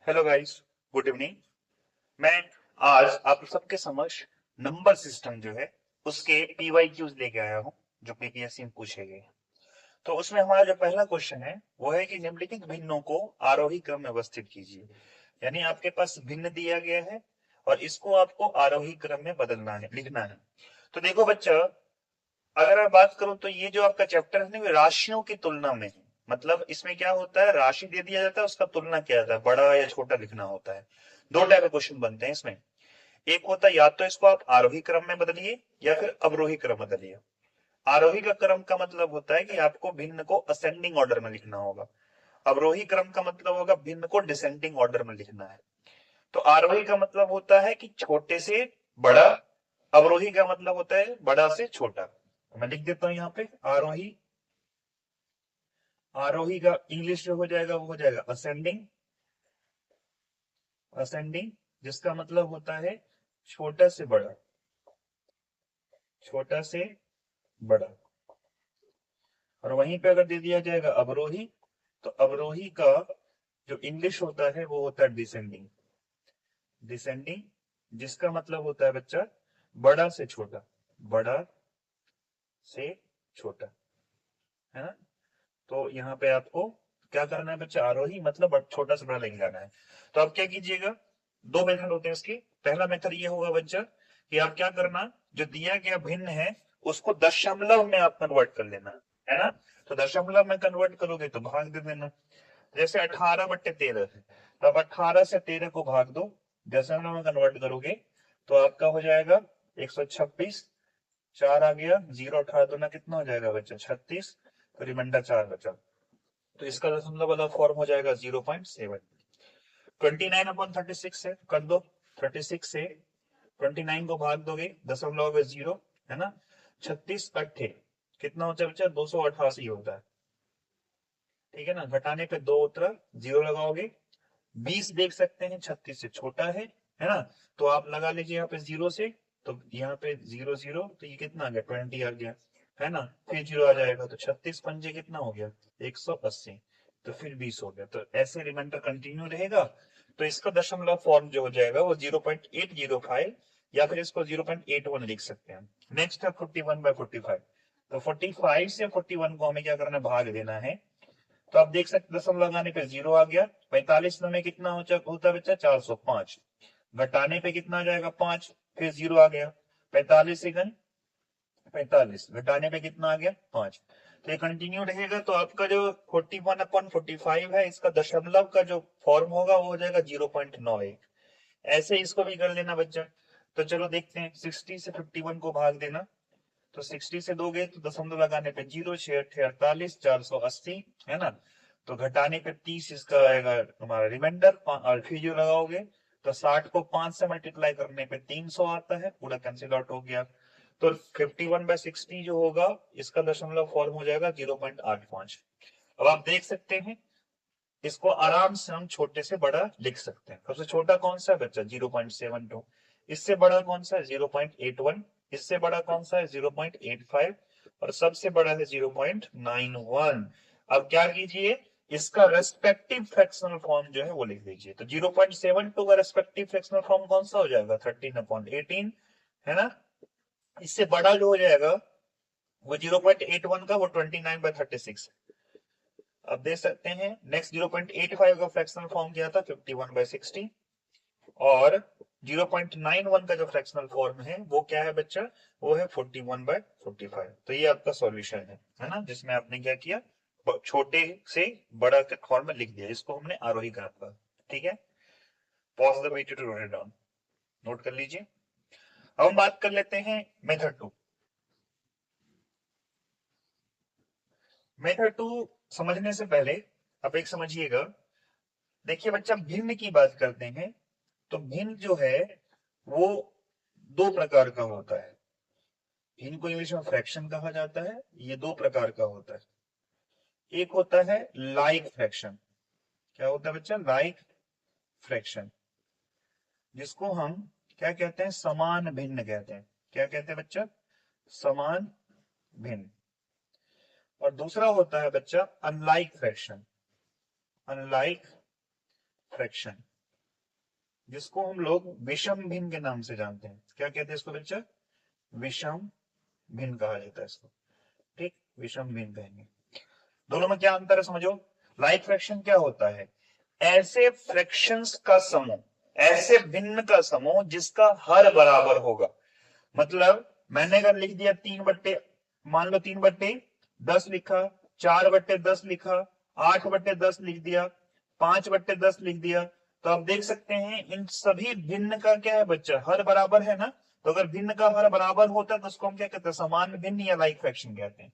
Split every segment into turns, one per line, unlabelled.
Hello guys, good evening. मैं आज आप सबके समक्ष नंबर सिस्टम जो है उसके पीवाईक्यूज लेके आया हूँ जो पीपीएससी में पूछे गए। तो उसमें हमारा जो पहला क्वेश्चन है वो है कि निम्नलिखित भिन्नों को आरोही क्रम में व्यवस्थित कीजिए। यानी आपके पास भिन्न दिया गया है और इसको आपको आरोही क्रम में बदलना है, लिखना है। तो देखो बच्चा, अगर मैं बात करूं तो ये जो आपका चैप्टर है ना, ये राशियों की तुलना में है। मतलब इसमें क्या होता है, राशि दे दिया जाता है, उसका तुलना किया जाता है, बड़ा या छोटा लिखना होता है। दो टाइप के क्वेश्चन बनते हैं इसमें। एक होता है या तो इसको आप आरोही क्रम में बदलिए या फिर अवरोही क्रम में बदलिए। आरोही का क्रम का मतलब होता है कि आपको भिन्न को असेंडिंग ऑर्डर में लिखना होगा। अवरोही क्रम का मतलब होगा भिन्न को डिसेंडिंग ऑर्डर में लिखना है। तो आरोही का मतलब होता है कि छोटे से बड़ा, अवरोही का मतलब होता है बड़ा से छोटा। मैं लिख देता हूं यहाँ पे आरोही। आरोही का इंग्लिश जो हो जाएगा वो हो जाएगा असेंडिंग। असेंडिंग जिसका मतलब होता है छोटा से बड़ा, छोटा से बड़ा। और वहीं पे अगर दे दिया जाएगा अवरोही, तो अवरोही का जो इंग्लिश होता है वो होता है डिसेंडिंग। डिसेंडिंग जिसका मतलब होता है बच्चा बड़ा से छोटा, बड़ा से छोटा, है ना। तो यहाँ पे आपको क्या करना है बच्चा, आरोही मतलब छोटा से बड़ा लेके जाना है। तो आप क्या कीजिएगा, दो मेथड होते हैं इसके। पहला मेथड ये होगा बच्चा कि आप क्या करना, जो दिया गया भिन्न है उसको दशमलव में आप कन्वर्ट कर लेना, है ना। तो दशमलव में कन्वर्ट करोगे तो भाग दे देना। जैसे 18/13 है, तो आप 18 से 13 को भाग दो, दशमलव में कन्वर्ट करोगे तो आपका हो जाएगा 126। 4 आ गया, 0 18 कितना हो जाएगा बच्चा 36। तो रिमाइंडर 4 बचा। तो इसका दशमलव वाला फॉर्म हो जाएगा 0.7। 29/36 है, कर दो। 36 से 29 को भाग दोगे, दशमलव में 0, है ना। 36 अट्ठे कितना होता है बच्चा, 288 होता है। ठीक है ना, घटाने पे दो उतरा, 0 लगाओगे। 20 देख सकते हैं 36 से छोटा है ना। तो आप लगा लीजिए यहाँ पे 0 से, तो यहाँ पे 0 0, तो ये कितना आ गया 20 आ गया, है ना। फिर 0 आ जाएगा तो 36 पंजे कितना हो गया 180। तो फिर 20 हो गया। तो ऐसे रिमाइंडर कंटिन्यू रहेगा। तो इसका दशमलव फॉर्म जो हो जाएगा वो 0.805 या फिर इसको 0.81 लिख सकते हैं। नेक्स्ट है 41/45। तो 45 से 41 को हमें क्या करना है, भाग देना है। तो आप देख सकते दशमलव लगाने पे 0 आ गया। 45 में कितना होता है बच्चा 405। घटाने पे कितना आ जाएगा 5, फिर 0 आ गया। 45 से 45 घटाने पे कितना आ गया 5। तो ये कंटिन्यू रहेगा। तो आपका जो 41/45 है, इसका दशमलव का जो फॉर्म होगा वो हो जाएगा 0.91। ऐसे इसको भी कर लेना बच्चा। तो चलो देखते हैं, 60 से 51 को भाग देना। तो 60 से दोगे तो दशमलव लगाने पे 0 6 48 480, है ना। तो घटाने पे 30 इसका आएगा हमारा रिमाइंडर, और फिर जो लगाओगे तो 60 को 5 से मल्टीप्लाई करने पे 300 आता है, पूरा कैंसिल आउट हो गया। तो 51/60 जो होगा इसका दशमलव फॉर्म हो जाएगा 0.85। अब आप देख सकते हैं इसको आराम से हम छोटे से बड़ा लिख सकते हैं। सबसे छोटा कौन सा है बच्चा 0.72। इससे बड़ा कौन सा है 0.81। इससे बड़ा कौन सा है 0.85। और सबसे बड़ा है 0.91। अब क्या कीजिए, इसका रेस्पेक्टिव फ्रैक्शनल फॉर्म जो है वो लिख दीजिए। तो 0.72 का रेस्पेक्टिव फ्रैक्शनल फॉर्म कौन सा हो जाएगा 13/18, है ना। इससे बड़ा जो हो जाएगा वो 0.81 का, वो 29/36। अब देख सकते हैं नेक्स्ट 0.85 का फ्रैक्शनल फॉर्म किया था 51/60। और 0.91 का जो फ्रैक्शनल फॉर्म है वो क्या है बच्चा, वो है 41/45। तो ये आपका सॉल्यूशन है ना, जिसमें आपने क्या किया, छोटे से बड़ा के फॉर्म में लिख दिया। इसको हमने आरोही ग्राफ का। ठीक है, pause the video to note it down, note कर लीजिए। अब हम बात कर लेते हैं मेथड 2। मेथड 2 समझने से पहले आप एक समझिएगा। देखिए बच्चा, भिन्न की बात करते हैं तो भिन्न जो है वो दो प्रकार का होता है। इनको इंग्लिश में फ्रैक्शन कहा जाता है। ये दो प्रकार का होता है। एक होता है लाइक फ्रैक्शन। क्या होता है बच्चा, लाइक फ्रैक्शन, जिसको हम क्या कहते हैं, समान भिन्न कहते हैं। क्या कहते हैं बच्चा, समान भिन्न। और दूसरा होता है बच्चा अनलाइक फ्रैक्शन। अनलाइक फ्रैक्शन जिसको हम लोग विषम भिन्न के नाम से जानते हैं। क्या कहते हैं इसको बच्चा? विषम भिन्न कहा जाता है इसको। ठीक, विषम भिन्न कहेंगे। दोनों में क्या अंतर है समझो। लाइक फ्रैक्शन क्या होता है? ऐसे फ्रैक्शंस का समूह, ऐसे भिन्न का समूह जिसका हर बराबर होगा। मतलब मैंने अगर लिख दिया 3/, मान लो 3/10 लिखा, 4/10 लिखा, 8/10 लिख दिया, 5/10 लिख दिया, तो आप देख सकते हैं इन सभी भिन्न का क्या है बच्चा? हर बराबर है ना। तो अगर भिन्न का हर बराबर होता है तो उसको हम क्या कहते हैं? समान भिन्न या लाइक फ्रैक्शन कहते हैं।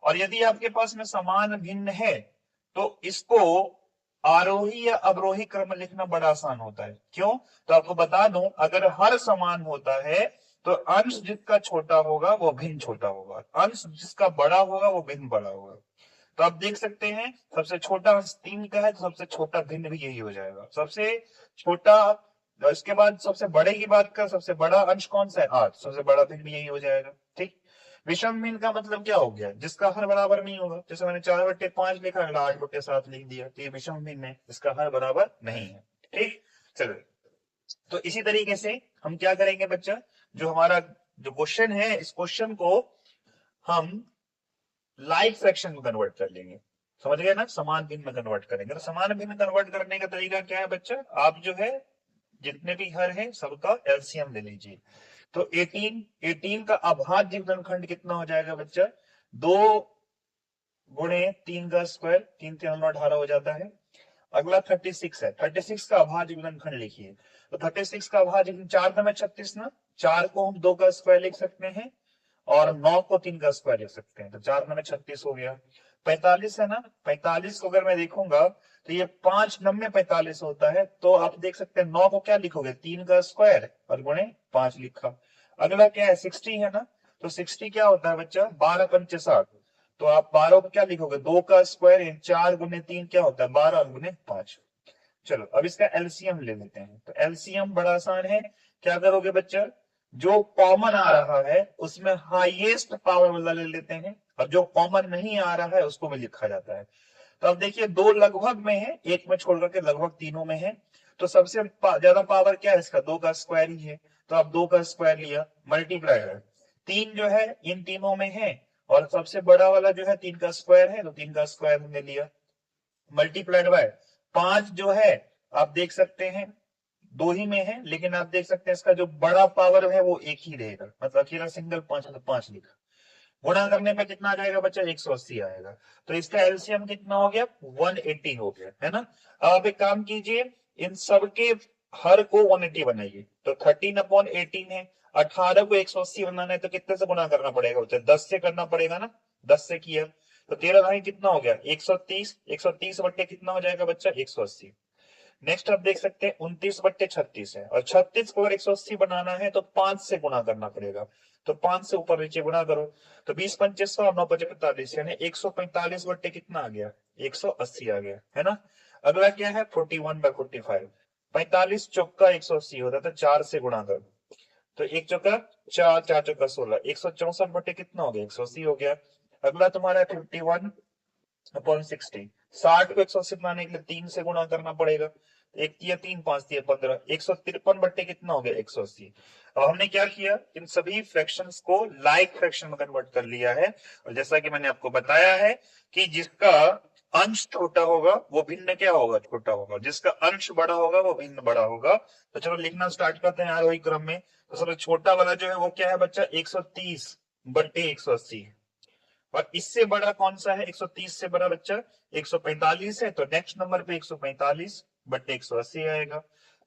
और यदि आपके पास में समान भिन्न है तो इसको आरोही या अवरोही क्रम में लिखना बड़ा आसान होता है। क्यों? तो आपको बता दूं, अगर हर समान होता है तो अंश जिसका छोटा होगा वो भिन्न छोटा होगा, अंश जिसका बड़ा होगा वो भिन्न बड़ा होगा। तो आप देख सकते हैं सबसे छोटा अंश 3 का है तो सबसे छोटा भिन्न भी यही हो जाएगा। सबसे छोटा, इसके बाद सबसे बड़े की बात कर, सबसे बड़ा अंश कौन सा है? 8, सबसे बड़ा भिन्न भी यही हो जाएगा। ठीक। विषम भिन्न का मतलब क्या हो गया? जिसका हर बराबर नहीं होगा। जैसे मैंने 4/5 लिखा, अगला 8/7 लिख दिया, तो ये विषम भिन्न है, इसका हर बराबर नहीं है। ठीक, चलो। तो इसी तरीके से हम क्या करेंगे बच्चा, जो हमारा जो क्वेश्चन है, इस क्वेश्चन को हम लाइक फ्रैक्शन में कन्वर्ट कर लेंगे। समझ गए ना? समान भिन्न में कन्वर्ट करेंगे। तो समान भिन्न कन्वर्ट करने का तरीका क्या है बच्चा? आप जो है जितने भी हर है सबका एलसीएम ले लीजिए। तो 18 का अभाज्य गुणनखंड कितना हो जाएगा बच्चा? 2 × 3 का स्क्वायर, 3×3 = 18 हो जाता है। अगला 36 है, 36 का अभाज्य गुणनखंड लिखिए। तो 36 का अभाज्य 4 में 36 ना, 4 को हम 2 का स्क्वायर लिख सकते हैं और 9 को 3 का स्क्वायर लिख सकते हैं, तो 4 में 36 हो गया। 45 है ना, 45 को अगर मैं देखूंगा तो ये 5 9 45 होता है। तो आप देख सकते हैं 9 को क्या लिखोगे? 3 का स्क्वायर और गुणे 5 लिखा। अगला क्या है? 60 है ना, तो 60 क्या होता है बच्चा? 12×5 = 60। तो आप 12 को क्या लिखोगे? 2 का स्क्वायर, 4×3 क्या होता है? 12 और गुणे 5। चलो अब इसका एलसीएम ले लेते हैं। तो एलसीएम बड़ा आसान है। क्या करोगे बच्चा? जो कॉमन आ रहा है उसमें हाईएस्ट पावर वाला ले लेते हैं, और जो कॉमन नहीं आ रहा है उसको भी लिखा जाता है। तो अब देखिए दो लगभग में है, एक में छोड़ करके लगभग तीनों में है। तो सबसे ज्यादा पावर क्या है इसका? 2 का स्क्वायर ही है। तो आप 2 का स्क्वायर लिया, मल्टीप्लाई है, 3 जो है इन तीनों में है, और सबसे बड़ा वाला जो है 3 का स्क्वायर है, तो 3 का स्क्वायर हमने लिया, मल्टीप्लाइड बाय 5 जो है आप देख सकते हैं दो ही में है, लेकिन आप देख सकते हैं इसका जो बड़ा पावर है वो एक ही रहेगा, मतलब अकेला सिंगल 5 है तो 5 लिखा। गुणा करने पे कितना आ जाएगा बच्चा? 180 आएगा। तो इसका एलसीएम कितना हो गया? 180 हो गया, है ना। अब आप एक काम कीजिए, इन सबके हर को 180 बनाइए। तो 13/18 है, 18 को 180 बनाना है तो कितने से गुणा करना पड़ेगा बच्चा? 10 से करना पड़ेगा ना। 10 से किया तो 13 भाई कितना हो गया? 130। 130 बट्टे कितना हो जाएगा बच्चा? 180। नेक्स्ट आप देख सकते हैं 29/36 है, और 36 को अगर 180 बनाना है तो 5 से गुणा करना पड़ेगा। तो 5 से ऊपर नीचे गुणा करो, तो 20×5 और 9×5 यानी 145 बट्टे कितना आ गया? 180 आ गया, है ना। अगला क्या है? 41/45। 45 चौका 180 होता है, तो 4 से गुणा करो, तो 1 चौका 4, 4 चौका 16, 164 बट्टे कितना हो गया? 180 हो गया। अगला तुम्हारा 51/60। 60 को 180 बनाने के लिए 3 से गुणा करना पड़ेगा, एक तिया 3, 5 तिया 15, 153 बट्टे कितना हो गया? 180। अब हमने क्या किया? इन सभी फ्रैक्शंस को लाइक फ्रैक्शन में कन्वर्ट कर लिया है। और जैसा कि मैंने आपको बताया है कि जिसका अंश छोटा होगा वो भिन्न क्या होगा? छोटा होगा। जिसका अंश बड़ा होगा वो भिन्न बड़ा होगा। तो चलो लिखना स्टार्ट करते हैं आरोही क्रम में। तो सबसे छोटा वाला जो है वो क्या है बच्चा? 130/180। और इससे बड़ा कौन सा है? 130 से बड़ा बच्चा 145 है, तो नेक्स्ट नंबर पे 145/180 आएगा।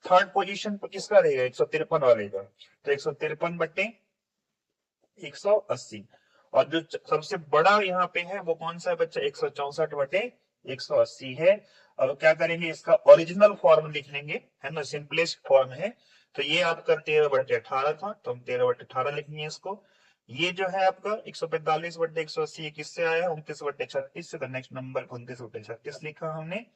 थर्ड पोजीशन पर किसका रहेगा? 153 रहेगा, तो 153/180। और जो सबसे बड़ा यहाँ पे है वो कौन सा है बच्चा? 164/180 है। अब क्या करेंगे? इसका ओरिजिनल फॉर्म लिख लेंगे, है ना, सिंपलेस्ट फॉर्म है। तो ये आपका 13/18 था, तो हम 13/18 लिखेंगे इसको। ये जो है आपका 145/180 किससे आया? 29/36 से। तो नेक्स्ट नंबर 29/36 लिखा हमने।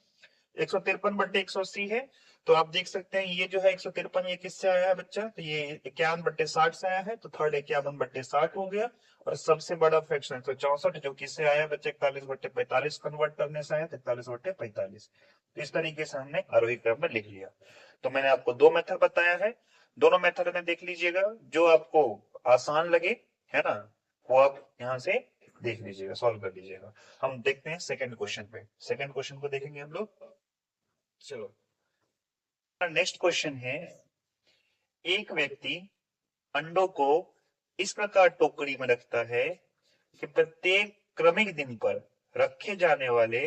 153/180 है, तो आप देख सकते हैं ये जो है 153, ये किससे आया है बच्चा? तो ये 51/60 से आया है, तो थर्ड 51/60 हो गया। और सबसे बड़ा फ्रैक्शन 164 जो किससे आया बच्चा? 41/45 कन्वर्ट करने से आया, 41/45। तो इस तरीके से हमने आरोही क्रम में लिख लिया। तो मैंने आपको दो मेथड बताया है, दोनों मेथड में देख लीजिएगा, जो आपको आसान लगे, है ना, वो आप यहां से देख लीजिएगा, सॉल्व कर लीजिएगा। हम देखते हैं सेकंड क्वेश्चन पे, सेकंड क्वेश्चन को देखेंगे हम लोग। चलो, नेक्स्ट क्वेश्चन है, एक व्यक्ति अंडों को इस प्रकार टोकरी में रखता है कि प्रत्येक क्रमिक दिन पर रखे जाने वाले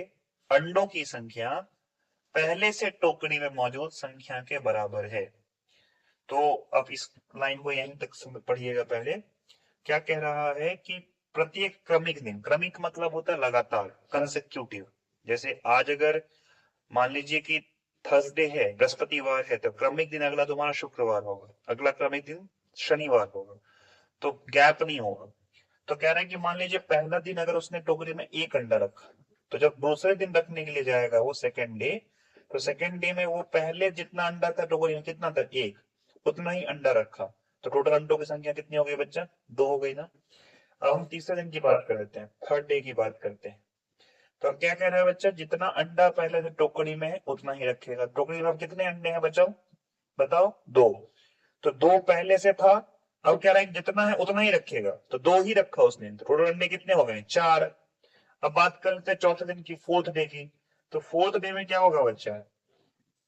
अंडों की संख्या पहले से टोकरी में मौजूद संख्या के बराबर है। तो अब इस लाइन को यहीं तक पढ़िएगा। पहले क्या कह रहा है कि प्रत्येक क्रमिक दिन, क्रमिक मतलब होता है लगातार, कंसेक्यूटिव। जैसे आज अगर मान लीजिए कि थर्सडे है, बृहस्पतिवार है, तो क्रमिक दिन अगला तुम्हारा शुक्रवार होगा, अगला क्रमिक दिन शनिवार होगा, तो गैप नहीं होगा। तो कह रहे हैं कि मान लीजिए पहला दिन अगर उसने टोकरी में एक अंडा रखा, तो जब दूसरे दिन रखने के लिए जाएगा वो सेकेंड डे, तो सेकेंड डे में वो पहले जितना अंडा था टोकरी में, कितना था, एक, उतना ही अंडा रखा, तो टोटल अंडों की संख्या कितनी हो गई बच्चा, दो हो गई ना। अब हम तीसरे दिन की बात कर लेते हैं, थर्ड डे की बात करते हैं। तो अब क्या कह रहा है बच्चा, जितना अंडा पहले से टोकरी में है उतना ही रखेगा। टोकरी में अब कितने अंडे हैं बच्चों, बताओ, दो। तो दो पहले से था, अब कह रहा है जितना है उतना ही रखेगा, तो दो ही रखा उसने, तो टोटल अंडे कितने हो गए, चार। अब बात कर लेते हैं चौथे दिन की, फोर्थ डे की। तो फोर्थ डे में क्या होगा बच्चा,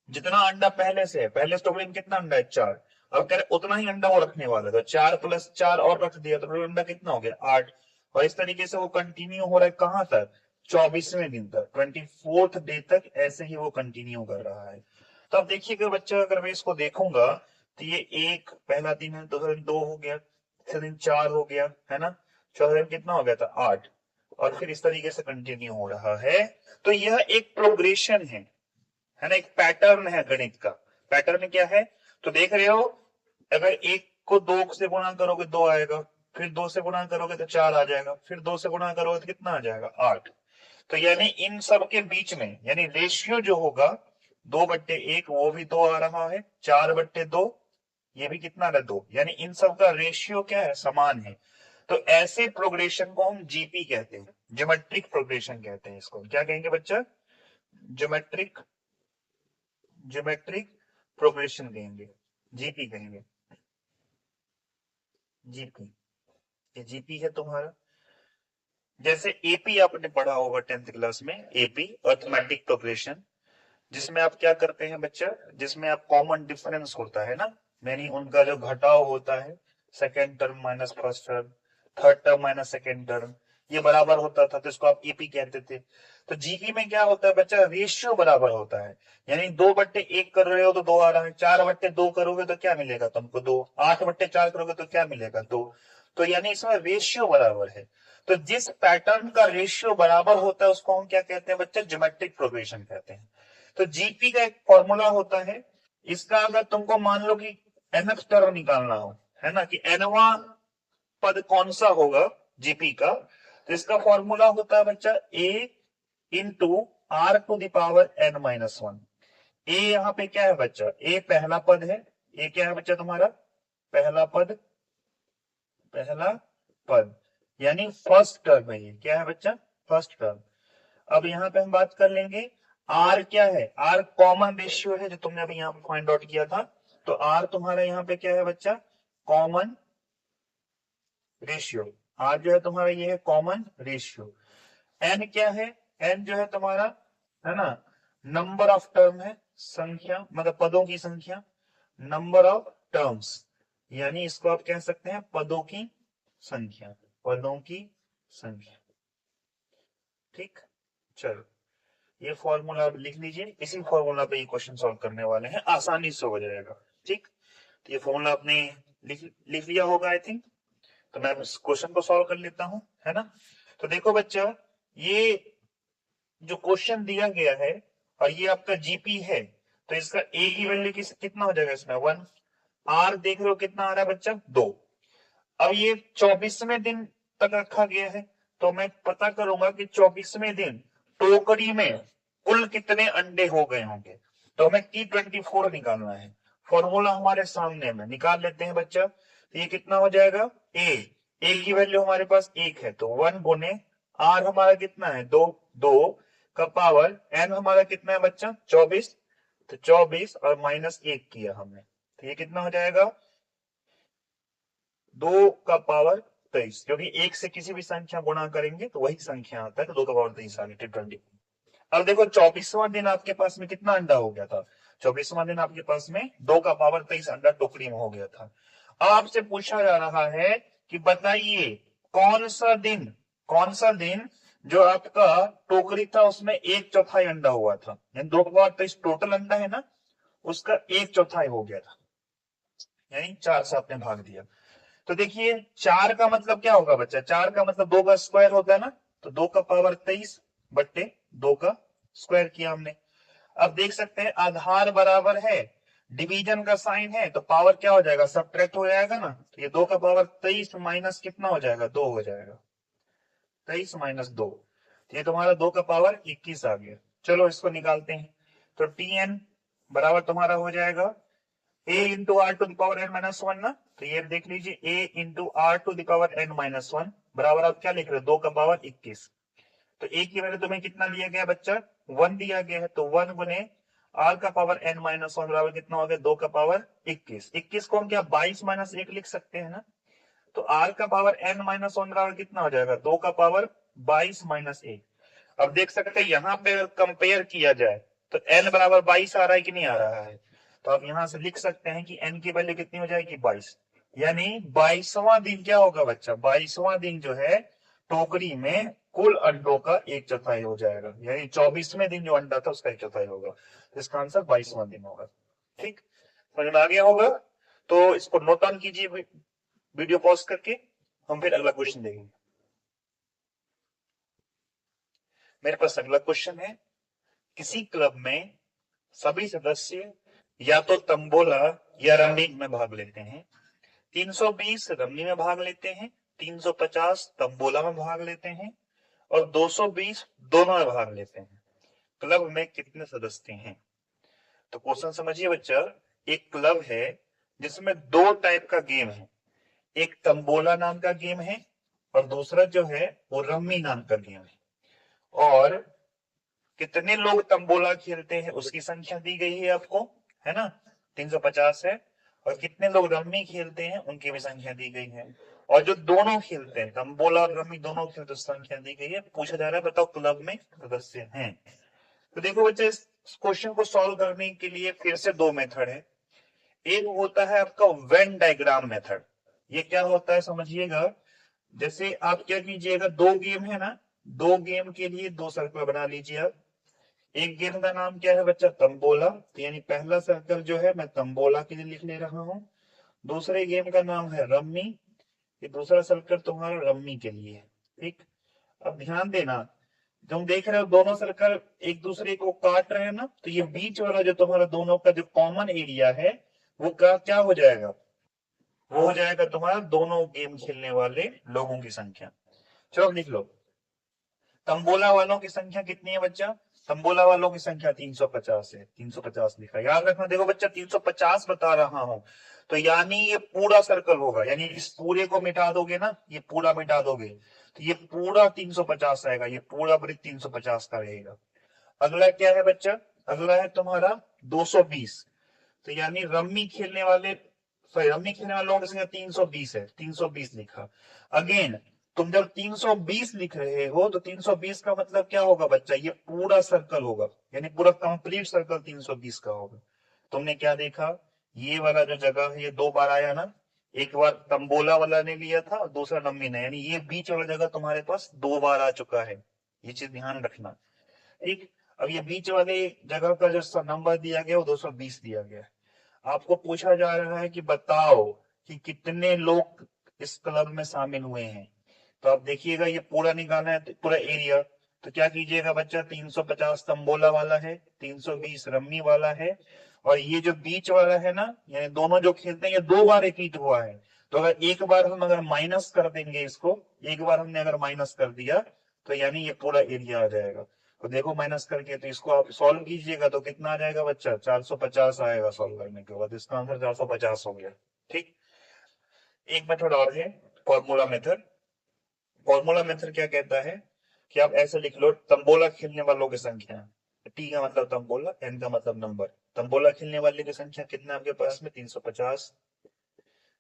जितना अंडा पहले से है, पहले टोकरी में कितना अंडा है, चार, अब कह रहे उतना ही अंडा वो रखने वाला है, तो चार प्लस चार और रख दिया, तो टोटल अंडा कितना हो गया, आठ। और इस तरीके से वो कंटिन्यू हो रहा है कहां तक, 24वें दिन तक, 24th डे तक ऐसे ही वो कंटिन्यू कर रहा है। तो अब देखिएगा बच्चा, अगर मैं इसको देखूंगा तो ये एक पहला दिन है, दूसरा दिन दो हो गया, तीसरा दिन चार हो गया, है ना, चौथा दिन कितना हो गया था, आठ, और फिर इस तरीके से कंटिन्यू हो रहा है। तो यह एक प्रोग्रेशन है ना, एक पैटर्न है गणित का। पैटर्न क्या है, तो देख रहे हो, अगर एक को दो से गुणा करोगे दो आएगा, फिर दो से गुणा करोगे तो चार आ जाएगा, फिर दो से गुणा करोगे तो कितना आ जाएगा, आठ। तो यानी इन सब के बीच में, यानी रेशियो जो होगा 2/1, वो भी दो आ रहा है, 4/2, ये भी कितना है, दो, यानी इन सब का रेशियो क्या है, समान है। तो ऐसे प्रोग्रेशन को हम जीपी कहते हैं, ज्योमेट्रिक प्रोग्रेशन कहते हैं। इसको क्या कहेंगे बच्चा, ज्योमेट्रिक, ज्योमेट्रिक प्रोग्रेशन कहेंगे, जीपी कहेंगे, जीपी, ये जीपी है तुम्हारा। जैसे एपी आपने पढ़ा होगा 10th क्लास में, एपी अर्थमेटिक प्रोग्रेशन, जिसमें आप क्या करते हैं बच्चा, जिसमें आप कॉमन डिफरेंस होता है ना, यानी उनका जो घटाव होता है, second term minus first term, third term minus second term, ये बराबर होता था, तो इसको आप ईपी कहते थे। तो जीपी में क्या होता है बच्चा, रेशियो बराबर होता है, यानी 2/1 कर रहे हो तो दो आ रहा है, 4/2 करोगे तो क्या मिलेगा तुमको, दो, 8/4 करोगे तो क्या मिलेगा, दो। तो यानी इसमें रेशियो बराबर है। तो जिस पैटर्न का रेशियो बराबर होता है उसको हम क्या कहते हैं बच्चा, ज्योमेट्रिक प्रोग्रेशन कहते हैं। तो जीपी का एक फॉर्मूला होता है, इसका अगर तुमको मान लो कि nth टर्म निकालना हो, है ना, कि nवां पद कौन सा होगा जीपी का, तो इसका फॉर्मूला होता है बच्चा a इंटू r⁻n-1। ए यहाँ पे क्या है बच्चा, ए पहला पद है, ए क्या है बच्चा तुम्हारा, पहला पद, पहला पद, यानी फर्स्ट टर्म है, ये क्या है बच्चा, फर्स्ट टर्म। अब यहाँ पे हम बात कर लेंगे, आर क्या है, आर कॉमन रेशियो है, जो तुमने अभी यहाँ पे फाइंड आउट किया था। तो आर तुम्हारा यहाँ पे क्या है बच्चा, कॉमन रेशियो, आर जो है तुम्हारा ये है कॉमन रेशियो। एन क्या है, एन जो है तुम्हारा, है ना, नंबर ऑफ टर्म है, संख्या मतलब पदों की संख्या, नंबर ऑफ टर्म्स, यानी इसको आप कह सकते हैं पदों की संख्या, पदों की संख्या। ठीक, चलो, ये फॉर्मूला आप लिख लीजिए, इसी फॉर्मूला पे ये क्वेश्चन सॉल्व करने वाले हैं, आसानी से हो जाएगा। ठीक, तो ये फॉर्मूला आपने लिख लिया होगा आई थिंक। तो मैं इस क्वेश्चन को सॉल्व कर लेता हूं, है ना। तो देखो बच्चा, ये जो क्वेश्चन दिया गया है और ये आपका जीपी है, तो इसका ए की वैल्यू कितना हो जाएगा इसमें, 1। आर देख रहे हो कितना आ रहा है बच्चा, 2। अब ये 24वें दिन तक रखा गया है, तो मैं पता करूंगा कि 24वें दिन टोकरी में कुल कितने अंडे हो गए होंगे। तो हमें T24 निकालना है, फॉर्मूला हमारे सामने में निकाल लेते हैं बच्चा। तो ये कितना हो जाएगा, ए की वैल्यू हमारे पास एक है, तो 1 गुने आर हमारा कितना है, 2, 2 का पावर n हमारा कितना है बच्चा 24, तो 24 और -1 किया हमने, तो ये कितना हो जाएगा 2 का पावर 23, क्योंकि एक से किसी भी संख्या गुणा करेंगे तो वही संख्या आता है, तो 2 का पावर 23 आ गया 20। अब देखो 24वां दिन आपके पास में कितना अंडा हो गया था, 24वां दिन आपके पास में 2 का पावर 23 अंडा टोकरी में हो गया था। अब आपसे पूछा जा रहा है कि बताइए कौन सा दिन जो आपका टोकरी था उसमें 1/4 अंडा हुआ था, यानी 2 का पावर 23 टोटल अंडा है ना, उसका 1/4 हो गया था, यानी 4 से आपने भाग दिया। तो देखिए 4 का मतलब क्या होगा बच्चा, 4 का मतलब 2 का स्क्वायर होता है ना, तो 2 का पावर 23 बट्टे 2 का स्क्वायर किया हमने। अब देख सकते हैं आधार बराबर है, डिवीजन का साइन है, तो पावर क्या हो जाएगा सब्ट्रैक्ट हो जाएगा ना, तो ये 2 का पावर 23 माइनस कितना हो जाएगा 2 हो जाएगा, 23 माइनस 2, तो ये तुम्हारा 2 का पावर 21 आ गया। चलो इसको निकालते हैं, तो टीएन बराबर तुम्हारा हो जाएगा a into R to the power N minus one ना, तो ये देख लीजिए a into R to the power N minus one बराबर आप क्या लिख रहे हो 2 का पावर 21, तो a की वैल्यू तुम्हें कितना दिया गया बच्चा 1 दिया गया है, तो 1 गुने आर का पावर n माइनस वन बराबर कितना हो गया 2 का पावर 21, 21 को हम क्या 22 माइनस 1 लिख सकते हैं ना, तो आर का पावर n माइनस वन बराबर कितना हो जाएगा 2 का पावर 22 माइनस 1। अब देख सकते हैं यहां पे कंपेयर किया जाए तो n बराबर 22 आ रहा है कि नहीं आ रहा है, तो आप यहां से लिख सकते हैं कि n की वैल्यू कितनी हो जाएगी 22, यानी 22वां दिन क्या होगा बच्चा 22वां दिन जो है टोकरी में कुल अंडों का 1/4 हो जाएगा, यानी 24वें दिन जो अंडा था उसका 1/4 होगा, तो इसका आंसर 22वां दिन होगा। ठीक, समझ में आ गया होगा, तो इसको नोट डाउन कीजिए वीडियो पॉज करके, हम फिर अगला क्वेश्चन देखेंगे। मेरे पास अगला क्वेश्चन है, किसी क्लब में सभी सदस्य या तो तंबोला या रमी में भाग लेते हैं, 320 रमी में भाग लेते हैं, 350 तंबोला में भाग लेते हैं और 220 दोनों में भाग लेते हैं, क्लब में कितने सदस्य हैं। तो क्वेश्चन समझिए बच्चा, एक क्लब है जिसमें 2 टाइप का गेम है, एक तंबोला नाम का गेम है और दूसरा जो है वो रम्मी नाम का गेम है, और कितने लोग तंबोला खेलते हैं उसकी संख्या दी गई है आपको, है ना 350 है, और कितने लोग रम्मी खेलते हैं उनकी भी संख्या दी गई है, और जो दोनों खेलते हैं तंबोला और रम्मी दोनों खेलते हैं संख्या दी गई है। पूछा जा रहा है बताओ क्लब में सदस्य हैं। तो देखो बच्चे इस क्वेश्चन को सॉल्व करने के लिए फिर से 2 मेथड है, एक होता है आपका वेन डायग्राम मेथड। ये क्या होता है समझिएगा, जैसे आप क्या कीजिएगा 2 गेम है ना, 2 गेम के लिए 2 सर्कल बना लीजिए आप। एक गेम का नाम क्या है बच्चा तंबोला, तो यानी पहला सर्कल जो है मैं तंबोला के लिए लिख ले रहा हूं, दूसरे गेम का नाम है रम्मी, ये दूसरा सर्कल तुम्हारा रम्मी के लिए है। ठीक, अब ध्यान देना, तुम देख रहे हो दोनों सर्कल एक दूसरे को काट रहे हैं ना, तो ये बीच वाला जो तुम्हारा दोनों का जो कॉमन एरिया है वो क्या हो जाएगा, वो हो जाएगा तुम्हारा दोनों गेम खेलने वाले लोगों की संख्या। चलो लिख लो, तंबोला वालों की संख्या कितनी है बच्चा, तंबोला वालों की संख्या 350 है, 350 लिखा, याद रखना। देखो बच्चा 350 बता रहा हूं, तो यानी ये पूरा सर्कल होगा, यानी इस पूरे को मिटा दोगे ना, ये पूरा मिटा दोगे तो ये पूरा 350 आएगा, ये पूरा वृत्त 350 का रहेगा। अगला क्या है बच्चा, अगला है तुम्हारा 220, तो यानी रम्मी खेलने वाले, सॉरी रम्मी खेलने वाले लोगों की संख्या 320 है, 320 लिखा। अगेन तुम जब 320 लिख रहे हो तो 320 का मतलब क्या होगा बच्चा, ये पूरा सर्कल होगा, यानी पूरा कंप्लीट सर्कल 320 का होगा। तुमने क्या देखा, ये वाला जो जगह है ये 2 बार आया ना, एक बार तंबोला वाला ने लिया था और दूसरा रम्मी ने, यानी ये बीच वाला जगह तुम्हारे पास 2 बार आ चुका है, ये चीज ध्यान रखना। ठीक, अब ये बीच वाले जगह का जो नंबर दिया गया वो 220 दिया गया है। आपको पूछा जा रहा है कि बताओ कि कितने लोग इस क्लब में शामिल हुए हैं, तो आप देखिएगा ये पूरा निकालना है पूरा एरिया, तो क्या कीजिएगा बच्चा 350 तंबोला वाला है, 320 रम्मी वाला है, और ये जो बीच वाला है ना, यानी दोनों जो खेलते हैं ये 2 बार रिपीट हुआ है, तो अगर एक बार हम अगर माइनस कर देंगे इसको, एक बार हमने अगर माइनस कर दिया तो यानी ये पूरा एरिया आ जाएगा। तो देखो माइनस करके, तो इसको आप सॉल्व कीजिएगा तो कितना आ जाएगा बच्चा 450 आएगा, सॉल्व करने के बाद इसका आंसर 450 हो गया। ठीक, एक मेथड और है फॉर्मूला मेथड। फॉर्मूला मेथड क्या कहता है, कि आप ऐसे लिख लो, तंबोला खेलने वालों की संख्या, टी का मतलब तंबोला, एन का मतलब नंबर, तंबोला खेलने वाले की संख्या कितना है आपके पास में 350।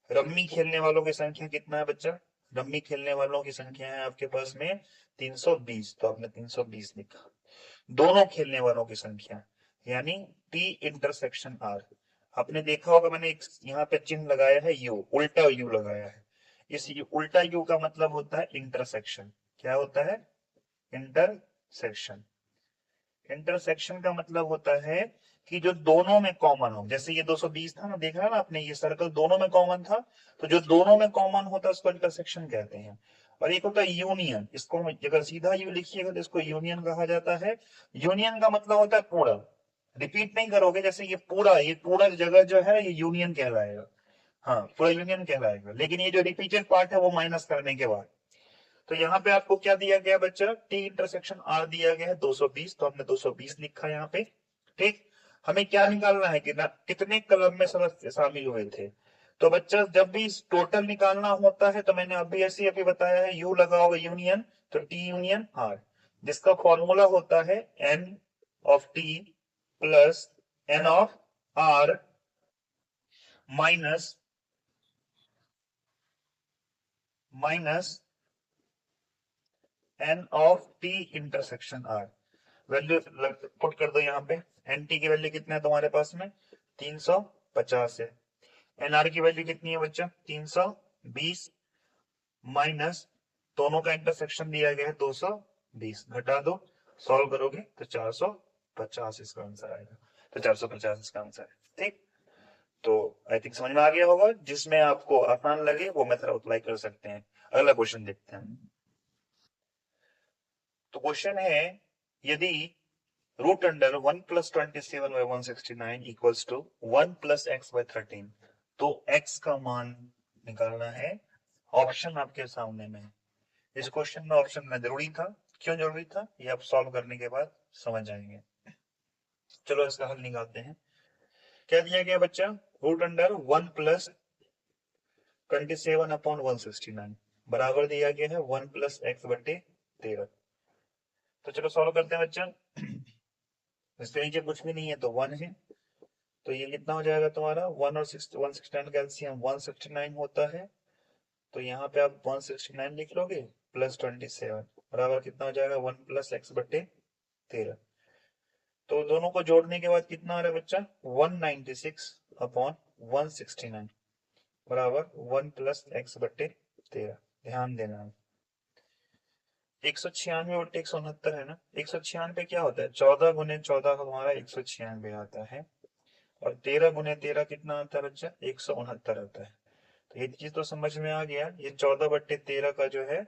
रम्मी खेलने वालों की संख्या कितना है बच्चा, रम्मी खेलने वालों की संख्या है आपके पास में 320, तो आपने 320 लिखा। दोनों खेलने वालों की संख्या यानी टी इंटरसेक्शन आर, आपने देखा होगा मैंने एक यहाँ पे चिन्ह लगाया है यू, उल्टा यू लगाया है। इस उल्टा यू का मतलब होता है इंटरसेक्शन। क्या होता है, इंटरसेक्शन। इंटरसेक्शन का मतलब होता है कि जो दोनों में कॉमन हो, जैसे ये 220 था ना, देख रहा ना आपने, ये सर्कल दोनों में कॉमन था, तो जो दोनों में कॉमन होता है उसको इंटरसेक्शन कहते हैं। और एक होता है यूनियन, इसको अगर सीधा यू लिखिएगा तो इसको यूनियन कहा जाता है। यूनियन का मतलब होता है पूरा, रिपीट नहीं करोगे, जैसे ये पूरा जगह जो है ये यूनियन कहलाएगा। हाँ, पूरा यूनियन कहलाएगा, लेकिन ये जो रिपीटेड पार्ट है वो माइनस करने के बाद। तो यहाँ पे आपको क्या दिया गया बच्चा, टी इंटरसेक्शन आर दिया गया है 220, तो हमने 220 लिखा यहाँ पे। ठीक, हमें क्या निकालना है कि ना कितने कलम में सदस्य शामिल हुए थे। तो बच्चा जब भी टोटल निकालना होता है तो मैंने अभी ऐसे अभी बताया है, यू लगाओगे यूनियन, तो टी यूनियन आर, जिसका फॉर्मूला होता है N of T plus N of R minus minus N of T intersection R. Value put कर दो यहाँ पे, एन टी की वैल्यू कितना है तुम्हारे पास में 350 है, एन आर की वैल्यू कितनी है बच्चा 320, माइनस दोनों का इंटरसेक्शन दिया गया है 220, घटा दो, सॉल्व करोगे तो 450 इसका आंसर आएगा। तो 450 इसका आंसर है। ठीक, तो आई थिंक समझ में आ गया होगा, जिसमें आपको आसान लगे वो मेथड अप्लाई कर सकते हैं। अगला क्वेश्चन देखते हैं। तो क्वेश्चन है, यदि root under 1+27/169 equals to 1+x/13, तो x का मान निकालना है। ऑप्शन आपके सामने में है। इस क्वेश्चन में ऑप्शन में जरूरी था, क्यों जरूरी था ये आप सॉल्व करने के बाद समझ जाएंगे। चलो इसका हल निकालते हैं। क्या दिया गया बच्चा, रूट अंडर 1+27/169 बराबर दिया गया है 1+x/13। तो चलो सॉल्व करते हैं बच्चा। इसके नीचे कुछ भी नहीं है तो 1 है, तो ये कितना हो जाएगा तुम्हारा 1 और 169 का एलसीएम 169 होता है। तो यहाँ पे आप 169 लिख लोगे प्लस 27 बराबर कितना हो जाएगा 1+x/13। तो दोनों को जोड़ने के बाद कितना आ रहा है बच्चा 196/169 बराबर 1+x/13। ध्यान देना, 196/169 है ना, 196 क्या होता है 14 × 14 का तुम्हारा 196 आता है, और 13 × 13 कितना आता है बच्चा 169 आता है। तो ये चीज तो समझ में आ गया, ये 14/13 का जो है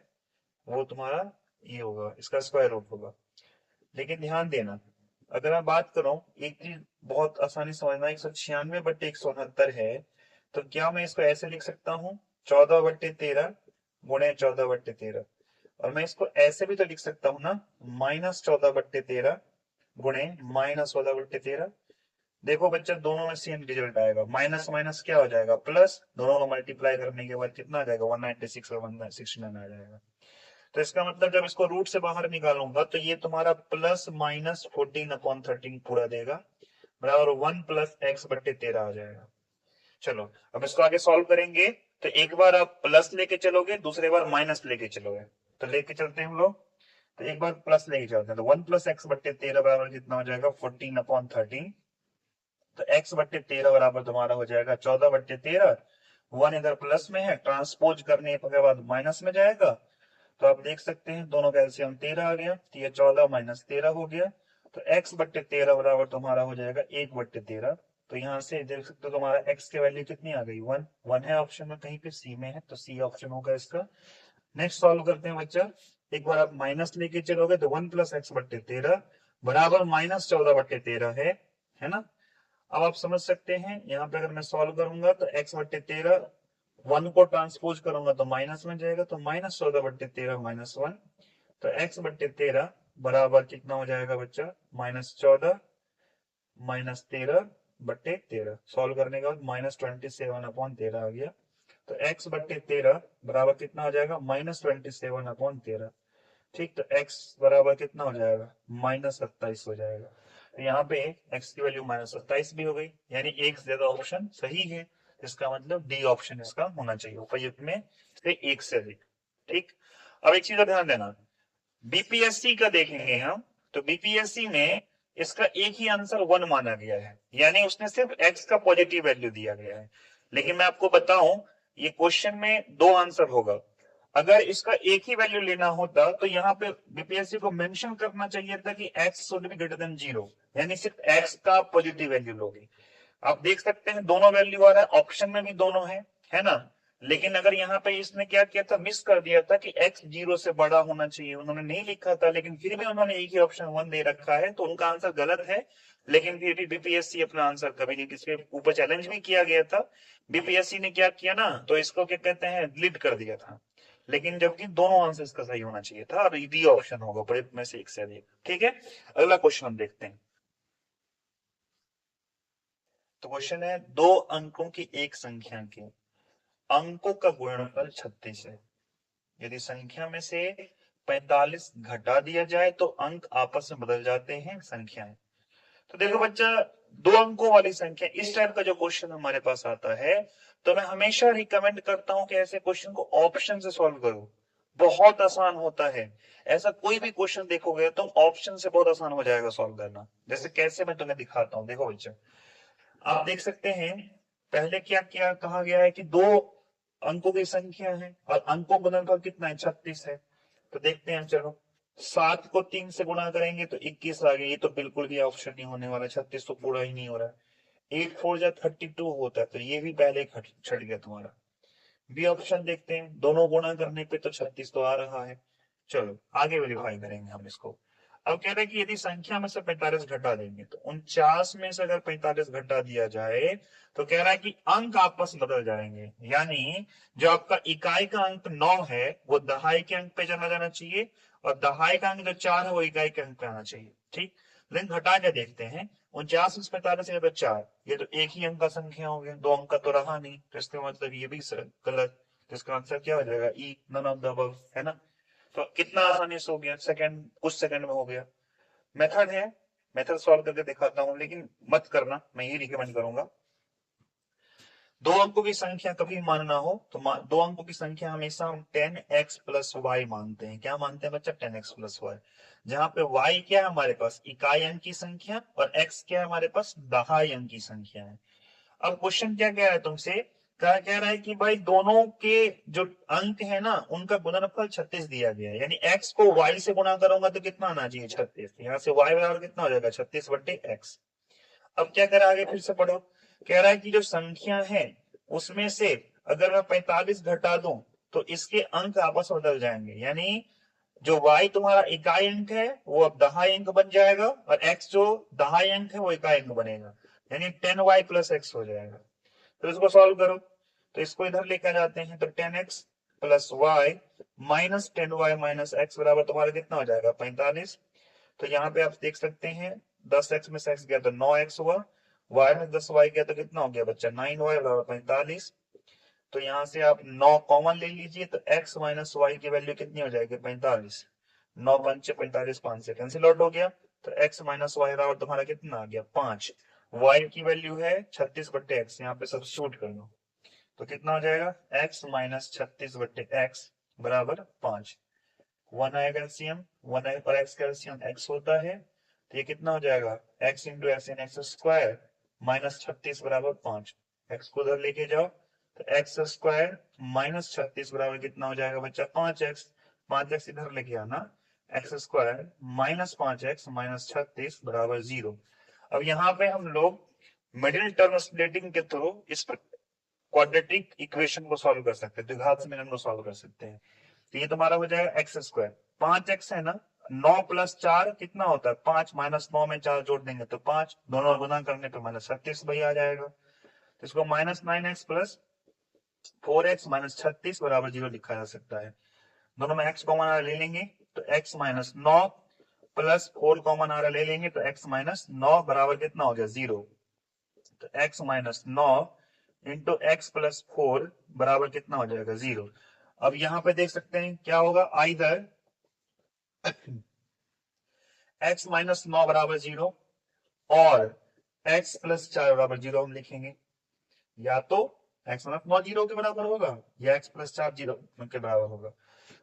वो तुम्हारा ये होगा, इसका स्क्वायर रूट होगा। लेकिन ध्यान देना, अगर मैं बात करूं, एक चीज बहुत आसानी समझना, 196/169 है, तो क्या मैं इसको ऐसे लिख सकता हूँ 14/13 गुणे 14/13, और मैं इसको ऐसे भी तो लिख सकता हूँ ना -14/13 गुणे -14/13। देखो बच्चा दोनों में सेम रिजल्ट आएगा, माइनस माइनस क्या हो जाएगा प्लस, दोनों को मल्टीप्लाई करने के बाद कितना आ जाएगा 196 और 169 आ जाएगा। तो इसका मतलब जब इसको रूट से बाहर निकालूंगा तो ये तुम्हारा +-14/13 पूरा देगा बराबर 1+x/13 आ जाएगा। चलो अब इसको आगे सॉल्व करेंगे, तो एक बार आप प्लस लेके चलोगे, दूसरे बार माइनस लेके चलोगे, तो लेके चलते हैं हम लोग। तो एक बार प्लस लेके चलते हैं, तो 1+x/13 बराबर कितना हो जाएगा 14/13। तो x/13 बराबर तुम्हारा हो जाएगा 14/13, 1 इधर प्लस में है, ट्रांसपोज करने के बाद माइनस में जाएगा, तो आप देख सकते हैं दोनों का एलसीएम 13 आ गया, तो ये 14 - 13 हो गया। तो x/13 बराबर तुम्हारा हो जाएगा 1/13। तो यहाँ से देख सकते हो तुम्हारा x की वैल्यू कितनी आ गई 1, 1 है ऑप्शन में, कहीं पे सी में है तो सी ऑप्शन होगा इसका। नेक्स्ट सॉल्व करते हैं बच्चा, एक बार आप माइनस लेके चलोगे तो 1+x/13 बराबर -14/13 है ना। अब आप समझ सकते हैं, यहाँ पे अगर मैं सॉल्व करूंगा तो x/13 1 को ट्रांसपोज करूंगा तो माइनस में जाएगा, तो -14/13 -1, तो x/13 बराबर कितना हो जाएगा बच्चा -14 -13/13। सॉल्व करने के बाद -27/13 आ गया, तो x/13 बराबर कितना हो जाएगा -27/13। ठीक, तो x बराबर कितना हो जाएगा, -27 हो जाएगा। तो यहाँ पे x की वैल्यू -27 भी हो गई, यानी एक से ज्यादा ऑप्शन सही है। इसका मतलब डी ऑप्शन इसका होना चाहिए, उपयुक्त में से एक से अधिक। ठीक, अब एक चीज का ध्यान देना, बीपीएससी का देखेंगे हम, तो बीपीएससी में इसका एक ही आंसर 1 माना गया है, यानी उसने सिर्फ x का पॉजिटिव वैल्यू दिया गया है। लेकिन मैं आपको बताऊं, ये क्वेश्चन में दो आंसर होगा। अगर इसका एक ही वैल्यू लेना होता तो यहाँ पे बीपीएससी को मेंशन करना चाहिए था कि x should be greater than 0, यानी सिर्फ x का पॉजिटिव वैल्यू लोगे। आप देख सकते हैं दोनों वैल्यू आ रहा है, ऑप्शन में भी दोनों है ना। लेकिन अगर यहाँ पे इसने क्या किया था, मिस कर दिया था कि x 0 से बड़ा होना चाहिए, उन्होंने नहीं लिखा था, लेकिन फिर भी उन्होंने एक ही ऑप्शन 1 दे रखा है, तो उनका आंसर गलत है। लेकिन फिर भी बीपीएससी अपना आंसर कभी नहीं, इसके ऊपर चैलेंज भी किया गया था, बीपीएससी ने क्या किया ना, तो इसको क्या कहते हैं, डिलीट कर दिया था। लेकिन जबकि दोनों आंसर इसका सही होना चाहिए था, और डी ऑप्शन होगा प्रयुक्त में से एक से अधिक। ठीक है, अगला क्वेश्चन हम देखते हैं। तो क्वेश्चन है, दो अंकों की एक संख्या के अंकों का गुणनफल 36 है। यदि संख्या में से 45 घटा दिया जाए तो अंक आपस में बदल जाते हैं संख्याएं। तो देखो बच्चा, दो अंकों वाली संख्या, इस टाइप का जो क्वेश्चन हमारे पास आता है, तो मैं हमेशा रिकमेंड करता हूं कि ऐसे क्वेश्चन को ऑप्शन से सॉल्व करो, बहुत आसान होता है। ऐसा कोई भी क्वेश्चन देखोगे तो ऑप्शन से बहुत आसान हो जाएगा सॉल्व करना। जैसे कैसे, मैं तुम्हें दिखाता हूँ, देखो बच्चा, आप देख सकते हैं, पहले क्या क्या कहा गया है कि दो अंकों की संख्या है और अंकों का गुणनफल कितना है, 36 है। तो देखते हैं, चलो 7 को 3 से गुणा करेंगे तो 21 आ गया, ये तो बिल्कुल भी ऑप्शन नहीं होने वाला, 36 तो पूरा ही नहीं हो रहा है। 8 4 जा 32 होता है, तो ये भी पहले छट गया तुम्हारा। बी ऑप्शन देखते हैं, दोनों गुणा करने पे तो 36 तो आ रहा है। चलो आगे वेरीफाई करेंगे हम इसको। अब कह रहे हैं कि यदि संख्या में से 45 घटा देंगे, तो 49 में से अगर 45 घटा दिया जाए तो कह रहा है कि अंक आपस में बदल जाएंगे, यानी जो आपका इकाई का अंक 9 है वो दहाई के अंक पे चला जाना चाहिए, और दहाई का अंक जो 4 है वो इकाई के अंक पे आना चाहिए। ठीक, लेकिन घटा के देखते हैं, 49 में 45 है तो 4, ये तो एक ही अंक का संख्या हो गया, दो अंक का तो रहा नहीं, तो इसका मतलब ये भी गलत। तो इसका आंसर क्या हो जाएगा, ई, नन ऑफ द अबव, है ना। तो कितना आसानी से हो गया, सेकंड, कुछ सेकंड में हो गया। मेथड है, मेथड सॉल्व करके दिखाता हूं, लेकिन मत करना, मैं ये रिकमेंड करूंगा। दो अंकों की संख्या कभी मानना हो तो दो अंकों की संख्या हमेशा हम 10x प्लस वाई मानते हैं। क्या मानते हैं बच्चा, 10x प्लस वाई, जहां पे y क्या है हमारे पास, इकाई अंक की संख्या, और x क्या है हमारे पास, दहाई अंक की संख्या है। अब क्वेश्चन क्या कह रहा है तुमसे, क्या कह रहा है कि भाई दोनों के जो अंक है ना उनका गुणनफल 36 दिया गया है, यानी x को y से गुणा करूंगा तो कितना आना चाहिए, 36। यहाँ से y बराबर कितना हो जाएगा, 36/x। अब क्या करा, आगे फिर से पढ़ो, कह रहा है कि जो संख्या है उसमें से अगर मैं 45 घटा दूं तो इसके अंक आपस में बदल जाएंगे, यानी जो y तुम्हारा इकाई अंक है वो अब दहाई अंक बन जाएगा, और x जो दहाई अंक है वो इकाई अंक बनेगा, यानी 10y प्लस एक्स हो जाएगा। तो इसको सॉल्व करो, तो इसको इधर लेकर जाते हैं, तो 10x plus Y minus 10y minus X बराबर तुम्हारा कितना हो जाएगा, 45। तो यहाँ पे आप देख सकते हैं 10x में से x गया तो 9x हुआ, y में 10y गया तो कितना हो गया बच्चा, 9y बराबर 45। तो यहाँ से आप 9 कॉमन ले लीजिए, तो x माइनस वाई की वैल्यू कितनी हो जाएगी, 45। 9 पंचे 45, 5 से कैंसिल आउट हो गया, तो x माइनस वाई बराबर तुम्हारा कितना आ गया, 5। y की वैल्यू है 36/x, यहाँ पे सब्स्टिट्यूट कर लो, तो कितना हो जाएगा, x माइनस 36/x बराबर 5। 1 आएगा एलसीएम, 1 आएगा पर x का एलसीएम x होता है, तो ये कितना हो जाएगा, x इंटू एक्स इन एक्स स्क्वायर माइनस 36 बराबर 5। x को उधर लेके जाओ, तो एक्स स्क्वायर माइनस 36 बराबर कितना हो जाएगा बच्चा, 5x। 5x इधर लेके आना, x square minus 5x minus 36 बराबर 0। अब यहाँ पे हम लोग मिडिल टर्म स्प्लिटिंग के थ्रू इस क्वाड्रेटिक इक्वेशन को सॉल्व कर सकते हैं, द्विघात समीकरण को सॉल्व कर सकते हैं। तो ये तुम्हारा हो जाएगा एक्स स्क्वायर, 5x है ना, 9 प्लस 4 कितना होता है 5, माइनस 9 में 4 जोड़ देंगे तो 5, दोनों गुना करने पे माइनस 36 भाई आ जाएगा। तो इसको minus 9x plus 4x minus 36 बराबर 0 लिखा जा सकता है। दोनों में x कॉमन आ ले लेंगे, तो x माइनस 9 प्लस 4 कॉमन आ ले लेंगे, तो x माइनस 9 बराबर कितना हो गया, 0। तो x minus 9 into x plus 4 बराबर कितना हो जाएगा, 0। अब यहाँ पे देख सकते हैं क्या होगा, आइदर x माइनस 9 बराबर 0 और x प्लस 4 बराबर 0 हम लिखेंगे। या तो x माइनस 9 0 के बराबर होगा या x प्लस 4 0 के बराबर होगा।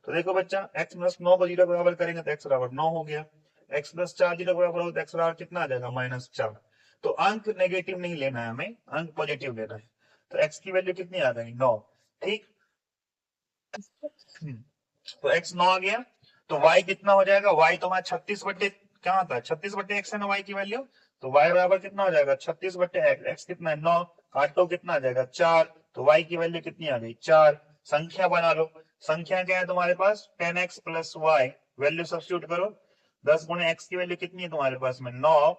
तो देखो बच्चा, x प्लस 9 को 0 के बराबर करेंगे तो x बराबर 9 हो गया, x प्लस 4 0 के बराबर हो तो x बराबर कितना आ जाएगा, माइनस 4। तो अंक नेगेटिव नहीं लेना है हमें, अंक पॉजिटिव लेना है। तो x की वैल्यू कितनी आ गई, 9। ठीक, तो x 9 आ गया, तो y कितना हो जाएगा, y तो हमारा 36 बट्टे क्या आता है, 36 बट्टे x है ना y की वैल्यू। तो y बराबर कितना हो जाएगा, 36 बट्टे x कितना है 9, काटो कितना आ जाएगा 4। तो y की वैल्यू कितनी आ गई 4। संख्या बना लो, संख्या क्या है तुम्हारे पास 10x plus Y, value substitute करो। 10 गुणे x की वैल्यू कितनी है तुम्हारे पास में 9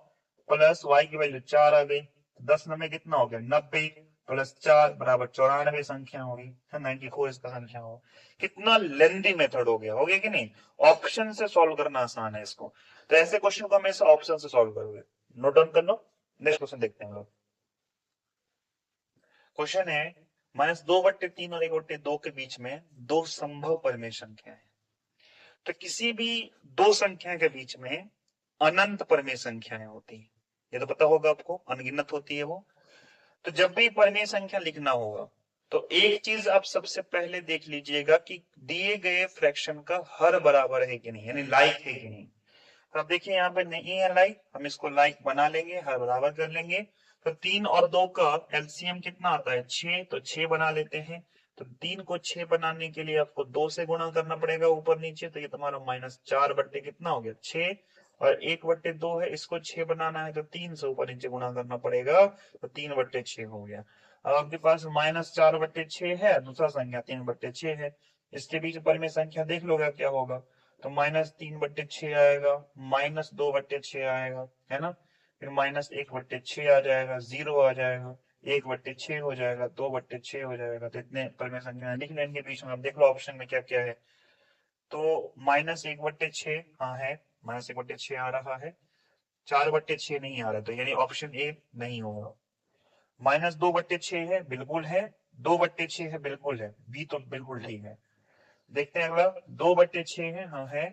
प्लस y की वैल्यू 4 आ गई। 10 में कितना हो गया 90 प्लस 4 बराबर 94 संख्या होगी, 94 इसका संख्या होगा। कितना लेंथी मेथड हो गया कि नहीं। ऑप्शन से सॉल्व करना आसान है इसको, तो ऐसे क्वेश्चन को हमेशा ऑप्शन से सॉल्व करोगे। नोट डाउन कर लो, नेक्स्ट क्वेश्चन देखते हैं हम लोग। क्वेश्चन है -2/3 और 1/2 के बीच में दो संभव परिमेय संख्या है। तो किसी भी दो संख्या के बीच में अनंत परिमेय संख्याएं होती है, ये तो पता होगा आपको, अनगिनत होती है वो। तो जब भी परिमेय संख्या लिखना होगा तो एक चीज आप सबसे पहले देख लीजिएगा कि दिए गए फ्रैक्शन का हर बराबर है कि नहीं, यानी लाइक है कि नहीं। तो अब देखिए यहाँ पे नहीं है लाइक, हम इसको लाइक बना लेंगे, हर बराबर कर लेंगे। तो 3 और 2 का एलसीएम कितना आता है 6, तो 6 बना लेते हैं। तो 3 को 6 बनाने के लिए आपको 2 से गुणा करना पड़ेगा ऊपर नीचे, तो ये तुम्हारा -4 बट्टे कितना हो गया 6, और 1/2 है, इसको 6 बनाना है तो 3 से ऊपर नीचे गुणा करना पड़ेगा, तो 3/6 हो गया। अब आपके पास -4/6 है, दूसरा संख्या 3/6 है, इसके बीच परिमेय संख्या देख लोगे क्या होगा। तो -3/6 आएगा, -2/6 आएगा, है ना, फिर -1/6 आ जाएगा, 0 आ जाएगा, 1/6 हो जाएगा, 2/6 हो जाएगा। तो इतने परिमेय संख्या लिख लेंगे बीच में। अब देख लो ऑप्शन में क्या क्या है। तो -1/6 हाँ है, -1/6 आ रहा है, 4/6 नहीं आ रहा, तो यानी ऑप्शन ए नहीं होगा। -2/6 है, बिल्कुल है। 2/6 है, बिल्कुल है, बी तो बिल्कुल ठीक है। देखते हैं अगला, 2/6 है, हाँ है।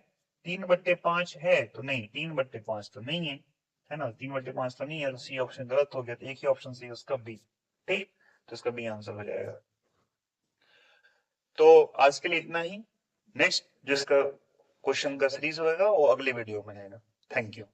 3/5 है तो नहीं, 3/5 तो नहीं है ना, 3/5 तो नहीं है, तो सी ऑप्शन गलत हो गया। तो एक ही ऑप्शन सी उसका बी। ठीक, तो इसका बी आंसर हो जाएगा। तो आज के लिए इतना ही। नेक्स्ट जिसका क्वेश्चन का सीरीज होगा वो अगले वीडियो में आएगा। Thank you.